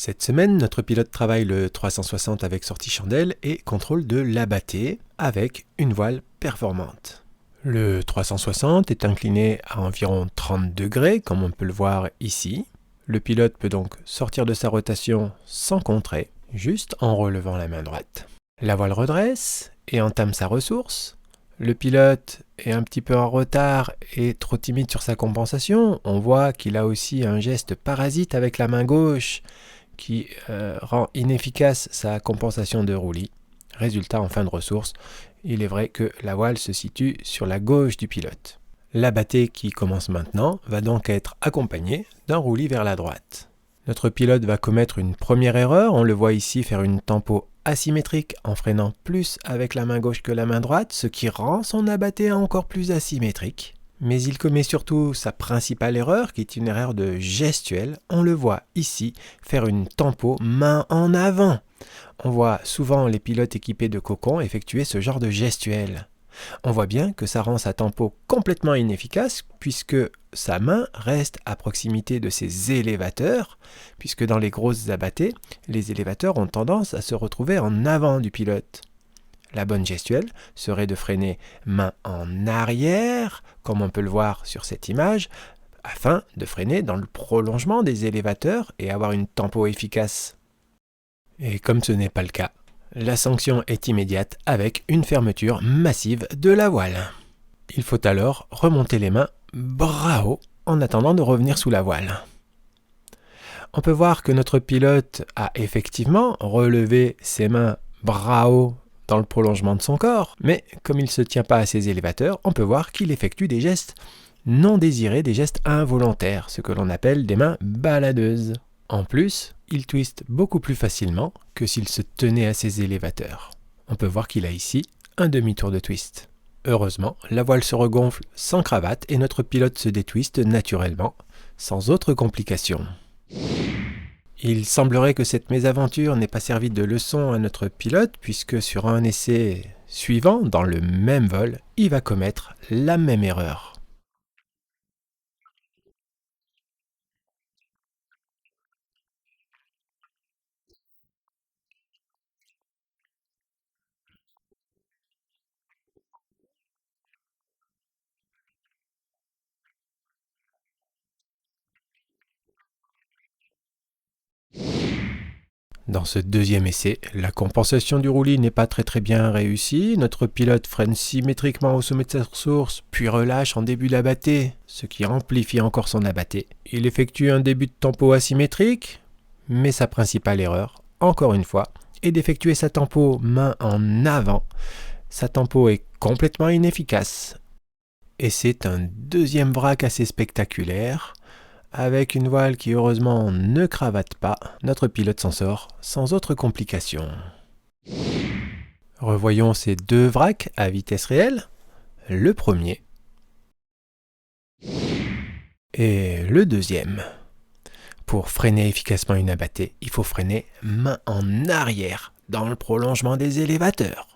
Cette semaine, notre pilote travaille le 360 avec sortie chandelle et contrôle de l'abatté avec une voile performante. Le 360 est incliné à environ 30 degrés, comme on peut le voir ici. Le pilote peut donc sortir de sa rotation sans contrer, juste en relevant la main droite. La voile redresse et entame sa ressource. Le pilote est un petit peu en retard et trop timide sur sa compensation. On voit qu'il a aussi un geste parasite avec la main gauche qui rend inefficace sa compensation de roulis. Résultat, en fin de ressource, il est vrai que la voile se situe sur la gauche du pilote. L'abatté qui commence maintenant va donc être accompagné d'un roulis vers la droite. Notre pilote va commettre une première erreur, on le voit ici faire une tempo asymétrique en freinant plus avec la main gauche que la main droite, ce qui rend son abatté encore plus asymétrique. Mais il commet surtout sa principale erreur, qui est une erreur de gestuelle. On le voit ici faire une tempo main en avant. On voit souvent les pilotes équipés de cocons effectuer ce genre de gestuelle. On voit bien que ça rend sa tempo complètement inefficace puisque sa main reste à proximité de ses élévateurs, puisque dans les grosses abattés, les élévateurs ont tendance à se retrouver en avant du pilote. La bonne gestuelle serait de freiner main en arrière, comme on peut le voir sur cette image, afin de freiner dans le prolongement des élévateurs et avoir une tempo efficace. Et comme ce n'est pas le cas, la sanction est immédiate avec une fermeture massive de la voile. Il faut alors remonter les mains bras haut en attendant de revenir sous la voile. On peut voir que notre pilote a effectivement relevé ses mains bras haut dans le prolongement de son corps, mais comme il ne se tient pas à ses élévateurs, on peut voir qu'il effectue des gestes non désirés, des gestes involontaires, ce que l'on appelle des mains baladeuses. En plus, il twiste beaucoup plus facilement que s'il se tenait à ses élévateurs. On peut voir qu'il a ici un demi-tour de twist. Heureusement, la voile se regonfle sans cravate et notre pilote se détwiste naturellement, sans autre complication. Il semblerait que cette mésaventure n'ait pas servi de leçon à notre pilote puisque sur un essai suivant, dans le même vol, il va commettre la même erreur. Dans ce deuxième essai, la compensation du roulis n'est pas très bien réussie. Notre pilote freine symétriquement au sommet de sa ressource, puis relâche en début d'abatté, ce qui amplifie encore son abatté. Il effectue un début de tempo asymétrique, mais sa principale erreur, encore une fois, est d'effectuer sa tempo main en avant. Sa tempo est complètement inefficace. Et c'est un deuxième vrac assez spectaculaire. Avec une voile qui heureusement ne cravate pas, notre pilote s'en sort sans autre complication. Revoyons ces deux vracs à vitesse réelle. Le premier et le deuxième. Pour freiner efficacement une abattée, il faut freiner main en arrière dans le prolongement des élévateurs.